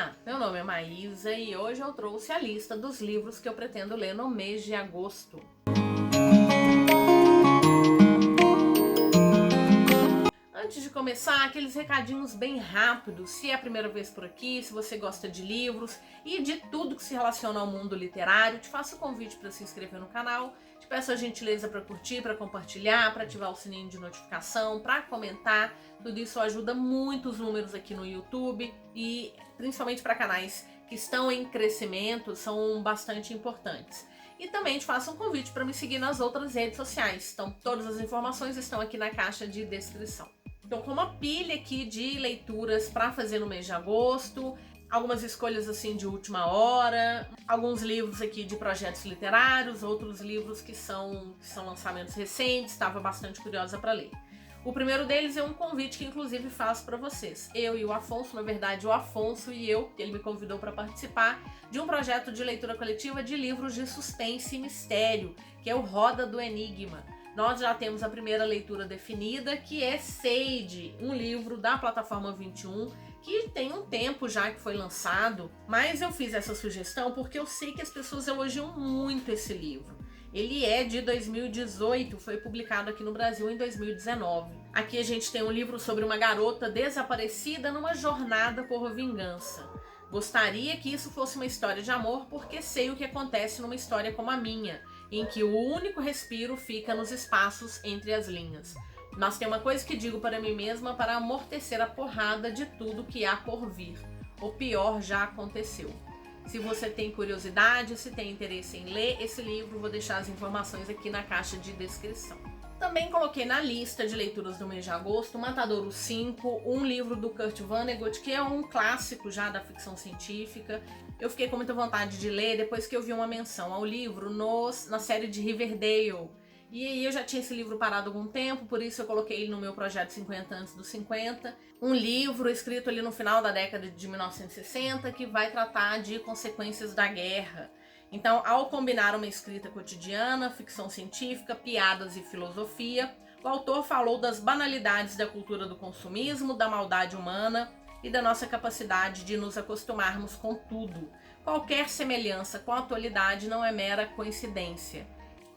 Olá, meu nome é Maísa e hoje eu trouxe a lista dos livros que eu pretendo ler no mês de agosto. Antes de começar, aqueles recadinhos bem rápidos. Se é a primeira vez por aqui, se você gosta de livros e de tudo que se relaciona ao mundo literário, te faço o convite para se inscrever no canal. Te peço a gentileza para curtir, para compartilhar, para ativar o sininho de notificação, para comentar. Tudo isso ajuda muito os números aqui no YouTube e principalmente para canais que estão em crescimento, são bastante importantes. E também te faço um convite para me seguir nas outras redes sociais. Então, todas as informações estão aqui na caixa de descrição. Então, com uma pilha aqui de leituras para fazer no mês de agosto, algumas escolhas assim de última hora, alguns livros aqui de projetos literários, outros livros que são lançamentos recentes, estava bastante curiosa para ler. O primeiro deles é um convite que inclusive faço para vocês. Eu e o Afonso, na verdade o Afonso e eu, ele me convidou para participar de um projeto de leitura coletiva de livros de suspense e mistério, que é o Roda do Enigma. Nós já temos a primeira leitura definida, que é Sage, um livro da plataforma 21, que tem um tempo já que foi lançado, mas eu fiz essa sugestão porque eu sei que as pessoas elogiam muito esse livro. Ele é de 2018, foi publicado aqui no Brasil em 2019. Aqui a gente tem um livro sobre uma garota desaparecida numa jornada por vingança. Gostaria que isso fosse uma história de amor porque sei o que acontece numa história como a minha, em que o único respiro fica nos espaços entre as linhas. Mas tem uma coisa que digo para mim mesma para amortecer a porrada de tudo que há por vir. O pior já aconteceu. Se você tem curiosidade, se tem interesse em ler esse livro, vou deixar as informações aqui na caixa de descrição. Também coloquei na lista de leituras do mês de agosto Matadouro 5, um livro do Kurt Vonnegut, que é um clássico já da ficção científica. Eu fiquei com muita vontade de ler depois que eu vi uma menção ao livro na série de Riverdale. E aí eu já tinha esse livro parado há algum tempo, por isso eu coloquei ele no meu projeto 50 antes dos 50. Um livro escrito ali no final da década de 1960 que vai tratar de consequências da guerra. Então, ao combinar uma escrita cotidiana, ficção científica, piadas e filosofia, o autor falou das banalidades da cultura do consumismo, da maldade humana e da nossa capacidade de nos acostumarmos com tudo. Qualquer semelhança com a atualidade não é mera coincidência.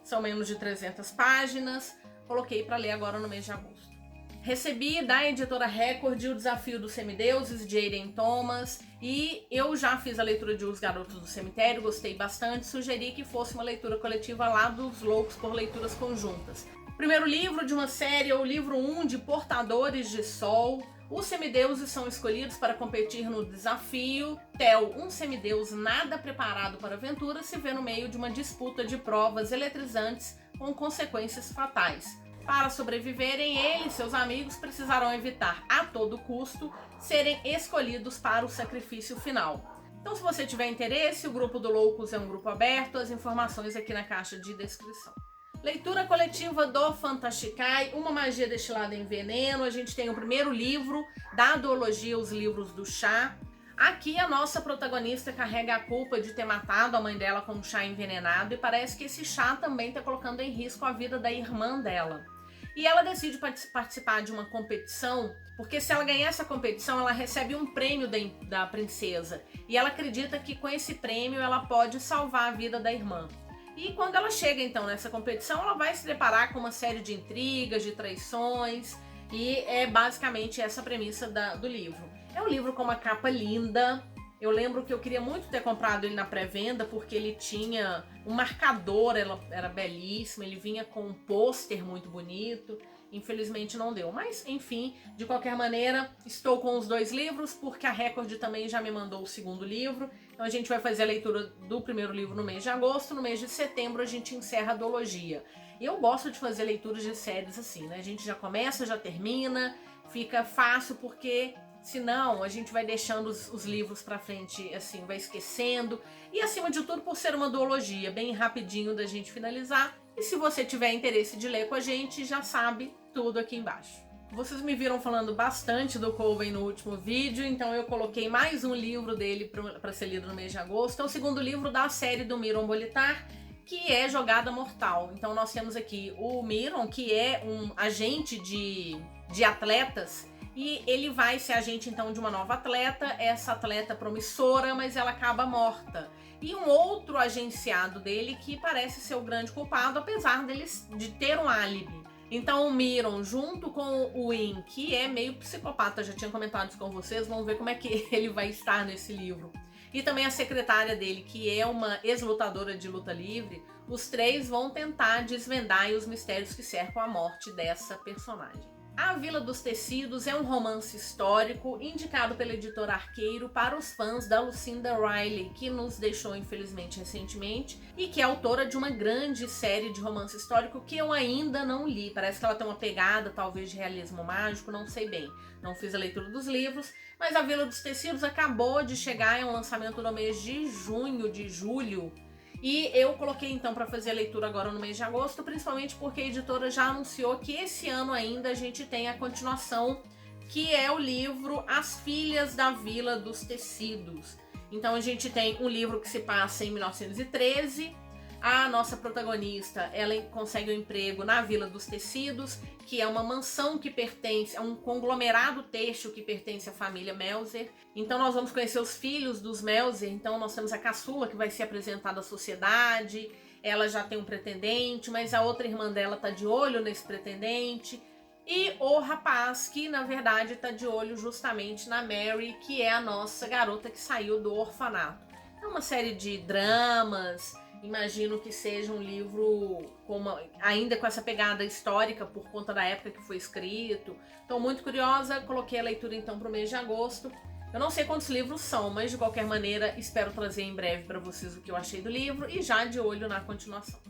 São menos de 300 páginas, coloquei para ler agora no mês de agosto. Recebi da editora Record o Desafio dos Semideuses, de Aiden Thomas, e eu já fiz a leitura de Os Garotos do Cemitério, gostei bastante, sugeri que fosse uma leitura coletiva lá dos Loucos por Leituras Conjuntas. Primeiro livro de uma série, é o livro 1 de Portadores de Sol. Os semideuses são escolhidos para competir no desafio. Theo, um semideus nada preparado para a aventura, se vê no meio de uma disputa de provas eletrizantes com consequências fatais. Para sobreviverem, ele e seus amigos precisarão evitar a todo custo serem escolhidos para o sacrifício final. Então, se você tiver interesse, o grupo do Loucos é um grupo aberto, as informações aqui na caixa de descrição. Leitura coletiva do Fantasticai, Uma Magia Destilada em Veneno. A gente tem o primeiro livro da duologia Os Livros do Chá. Aqui a nossa protagonista carrega a culpa de ter matado a mãe dela com um chá envenenado e parece que esse chá também está colocando em risco a vida da irmã dela. E ela decide participar de uma competição, porque se ela ganhar essa competição, ela recebe um prêmio da princesa. E ela acredita que com esse prêmio ela pode salvar a vida da irmã. E quando ela chega então nessa competição, ela vai se deparar com uma série de intrigas, de traições, e é basicamente essa a premissa do livro. É um livro com uma capa linda. Eu lembro que eu queria muito ter comprado ele na pré-venda porque ele tinha um marcador, ela era belíssima, ele vinha com um pôster muito bonito. Infelizmente não deu, mas enfim, de qualquer maneira, estou com os dois livros porque a Record também já me mandou o segundo livro. Então a gente vai fazer a leitura do primeiro livro no mês de agosto, no mês de setembro a gente encerra a duologia. Eu gosto de fazer leituras de séries assim, né? A gente já começa, já termina, fica fácil porque senão a gente vai deixando os livros pra frente, assim, vai esquecendo. E acima de tudo, por ser uma duologia, bem rapidinho da gente finalizar. E se você tiver interesse de ler com a gente, já sabe tudo aqui embaixo. Vocês me viram falando bastante do Coven no último vídeo, então eu coloquei mais um livro dele para ser lido no mês de agosto. É o segundo livro da série do Miron Bolitar, que é Jogada Mortal. Então nós temos aqui o Miron, que é um agente de atletas, E ele vai ser agente então de uma nova atleta, essa atleta promissora, mas ela acaba morta. E um outro agenciado dele que parece ser o grande culpado, apesar de ter um álibi. Então o Miron, junto com o Win, que é meio psicopata, já tinha comentado isso com vocês, vamos ver como é que ele vai estar nesse livro. E também a secretária dele, que é uma ex-lutadora de luta livre, os três vão tentar desvendar os mistérios que cercam a morte dessa personagem. A Vila dos Tecidos é um romance histórico indicado pela editora Arqueiro para os fãs da Lucinda Riley, que nos deixou infelizmente recentemente, e que é autora de uma grande série de romance histórico que eu ainda não li. Parece que ela tem uma pegada talvez de realismo mágico, não sei bem. Não fiz a leitura dos livros, mas a Vila dos Tecidos acabou de chegar, é um lançamento no mês de julho, e eu coloquei então para fazer a leitura agora no mês de agosto, principalmente porque a editora já anunciou que esse ano ainda a gente tem a continuação, que é o livro As Filhas da Vila dos Tecidos. Então a gente tem um livro que se passa em 1913, a nossa protagonista, ela consegue um emprego na Vila dos Tecidos, que é uma mansão que pertence a um conglomerado têxtil que pertence à família Melzer. Então nós vamos conhecer os filhos dos Melzer. Então nós temos a caçula, que vai ser apresentada à sociedade. Ela já tem um pretendente, mas a outra irmã dela tá de olho nesse pretendente. E o rapaz, que na verdade tá de olho justamente na Mary, que é a nossa garota que saiu do orfanato. É uma série de dramas. Imagino que seja um livro ainda com essa pegada histórica por conta da época que foi escrito. Estou muito curiosa, coloquei a leitura então para o mês de agosto. Eu não sei quantos livros são, mas de qualquer maneira espero trazer em breve para vocês o que eu achei do livro e já de olho na continuação.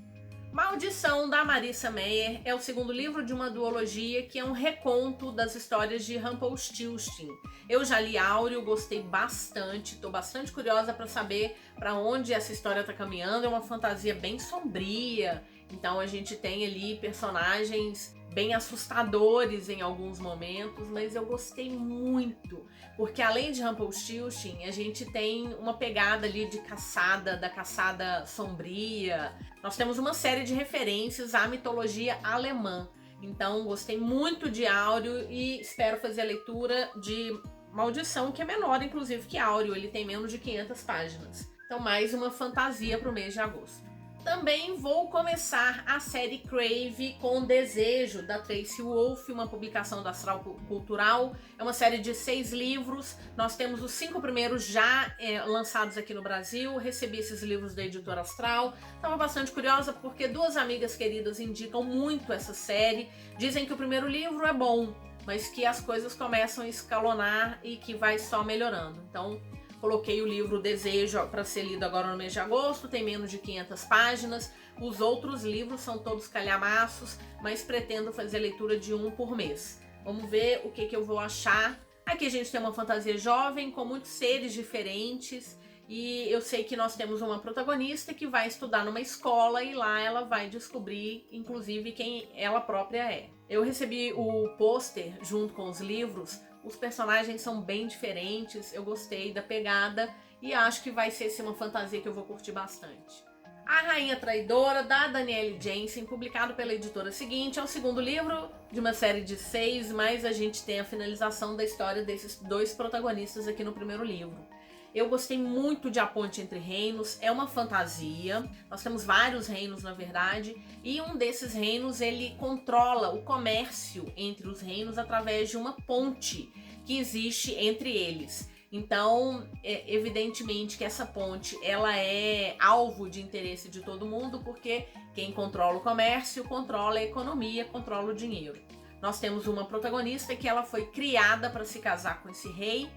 Maldição, da Marissa Meyer, é o segundo livro de uma duologia que é um reconto das histórias de Rumpelstiltskin. Eu já li Áureo, gostei bastante, estou bastante curiosa para saber para onde essa história está caminhando. É uma fantasia bem sombria, então a gente tem ali personagens bem assustadores em alguns momentos, mas eu gostei muito, porque além de Rumpelstiltskin, a gente tem uma pegada ali de caçada, da caçada sombria. Nós temos uma série de referências à mitologia alemã. Então, gostei muito de Áureo e espero fazer a leitura de Maldição, que é menor, inclusive, que Áureo. Ele tem menos de 500 páginas. Então, mais uma fantasia para o mês de agosto. Também vou começar a série Crave com Desejo, da Tracy Wolff, uma publicação da Astral Cultural. É uma série de 6 livros. Nós temos os 5 primeiros já lançados aqui no Brasil. Recebi esses livros da editora Astral. Estava bastante curiosa porque 2 amigas queridas indicam muito essa série. Dizem que o primeiro livro é bom, mas que as coisas começam a escalonar e que vai só melhorando. Então, coloquei o livro Desejo para ser lido agora no mês de agosto, tem menos de 500 páginas. Os outros livros são todos calhamaços, mas pretendo fazer a leitura de 1 por mês. Vamos ver o que eu vou achar. Aqui a gente tem uma fantasia jovem com muitos seres diferentes e eu sei que nós temos uma protagonista que vai estudar numa escola e lá ela vai descobrir, inclusive, quem ela própria é. Eu recebi o pôster junto com os livros. Os personagens são bem diferentes, eu gostei da pegada e acho que vai ser uma fantasia que eu vou curtir bastante. A Rainha Traidora, da Danielle Jensen, publicado pela editora Seguinte, é o segundo livro de uma série de 6, mas a gente tem a finalização da história desses 2 protagonistas aqui no primeiro livro. Eu gostei muito de A Ponte Entre Reinos, é uma fantasia, nós temos vários reinos na verdade, e um desses reinos ele controla o comércio entre os reinos através de uma ponte que existe entre eles. Então, evidentemente que essa ponte ela é alvo de interesse de todo mundo, porque quem controla o comércio, controla a economia, controla o dinheiro. Nós temos uma protagonista que ela foi criada para se casar com esse rei,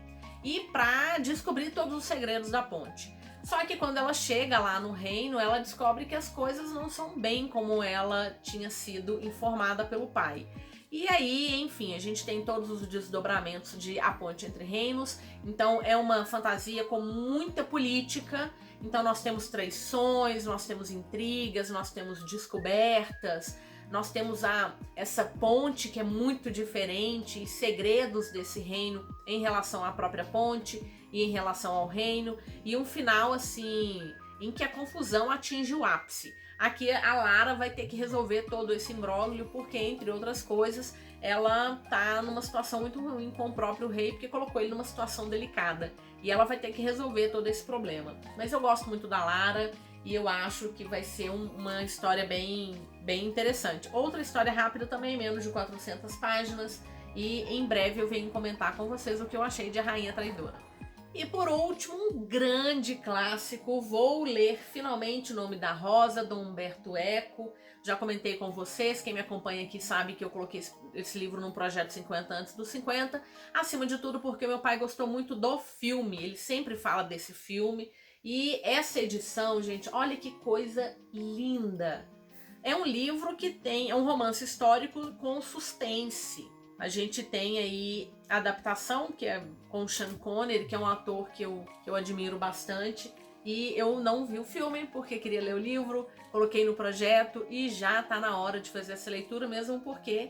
e para descobrir todos os segredos da ponte. Só que quando ela chega lá no reino, ela descobre que as coisas não são bem como ela tinha sido informada pelo pai. E aí, enfim, a gente tem todos os desdobramentos de A Ponte Entre Reinos. Então é uma fantasia com muita política. Então nós temos traições, nós temos intrigas, nós temos descobertas. Nós temos essa ponte que é muito diferente e segredos desse reino em relação à própria ponte e em relação ao reino. E um final, assim, em que a confusão atinge o ápice. Aqui a Lara vai ter que resolver todo esse imbróglio porque, entre outras coisas, ela tá numa situação muito ruim com o próprio rei, porque colocou ele numa situação delicada. E ela vai ter que resolver todo esse problema. Mas eu gosto muito da Lara e eu acho que vai ser uma história bem interessante. Outra história rápida também, menos de 400 páginas. E em breve eu venho comentar com vocês o que eu achei de A Rainha Traidora. E por último, um grande clássico, vou ler finalmente O Nome da Rosa, do Umberto Eco. Já comentei com vocês, quem me acompanha aqui sabe que eu coloquei esse livro num projeto 50 antes dos 50. Acima de tudo porque meu pai gostou muito do filme, ele sempre fala desse filme. E essa edição, gente, olha que coisa linda. É um livro que é um romance histórico com suspense. A gente tem aí a adaptação, que é com o Sean Connery, que é um ator que eu admiro bastante. E eu não vi o filme porque queria ler o livro, coloquei no projeto e já tá na hora de fazer essa leitura mesmo porque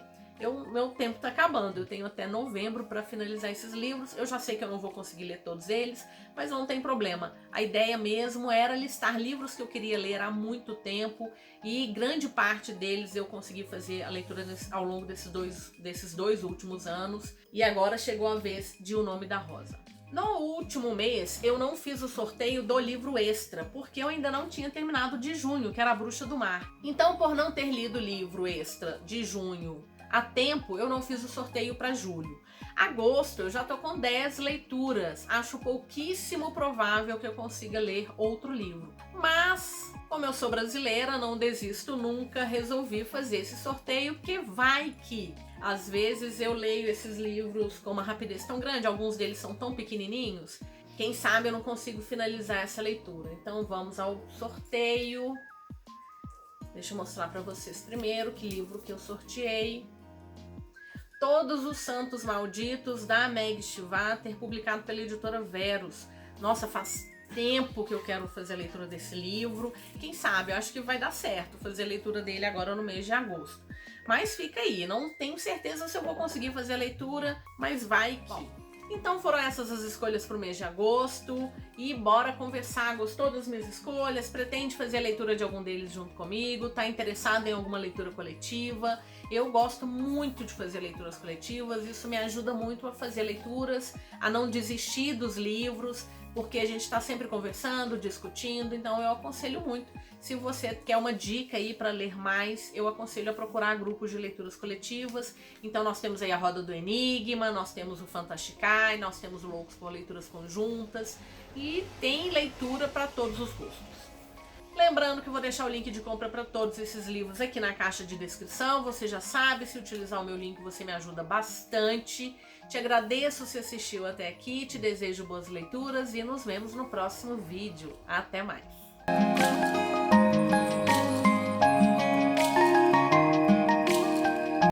meu tempo tá acabando. Eu tenho até novembro para finalizar esses livros. Eu já sei que eu não vou conseguir ler todos eles, mas não tem problema. A ideia mesmo era listar livros que eu queria ler há muito tempo e grande parte deles eu consegui fazer a leitura ao longo desses dois últimos anos. E agora chegou a vez de O Nome da Rosa. No último mês, eu não fiz o sorteio do livro extra, porque eu ainda não tinha terminado de junho, que era A Bruxa do Mar. Então, por não ter lido o livro extra de junho a tempo, eu não fiz o sorteio para julho. Agosto, eu já tô com 10 leituras. Acho pouquíssimo provável que eu consiga ler outro livro. Mas, como eu sou brasileira, não desisto nunca, resolvi fazer esse sorteio, porque vai que às vezes eu leio esses livros com uma rapidez tão grande, alguns deles são tão pequenininhos, quem sabe eu não consigo finalizar essa leitura. Então vamos ao sorteio. Deixa eu mostrar para vocês primeiro que livro que eu sorteei. Todos os Santos Malditos, da Meg Stiefvater, publicado pela editora Verus. Nossa, faz tempo que eu quero fazer a leitura desse livro. Quem sabe, eu acho que vai dar certo fazer a leitura dele agora no mês de agosto. Mas fica aí, não tenho certeza se eu vou conseguir fazer a leitura, mas vai que... Então foram essas as escolhas para o mês de agosto e bora conversar. Gostou das minhas escolhas? Pretende fazer a leitura de algum deles junto comigo? Tá interessado em alguma leitura coletiva? Eu gosto muito de fazer leituras coletivas, isso me ajuda muito a fazer leituras, a não desistir dos livros, porque a gente está sempre conversando, discutindo, então eu aconselho muito. Se você quer uma dica aí para ler mais, eu aconselho a procurar grupos de leituras coletivas. Então nós temos aí a Roda do Enigma, nós temos o Fantasticai, nós temos o Loucos por Leituras Conjuntas e tem leitura para todos os gostos. Lembrando que eu vou deixar o link de compra para todos esses livros aqui na caixa de descrição. Você já sabe, se utilizar o meu link você me ajuda bastante. Te agradeço se assistiu até aqui, te desejo boas leituras e nos vemos no próximo vídeo. Até mais!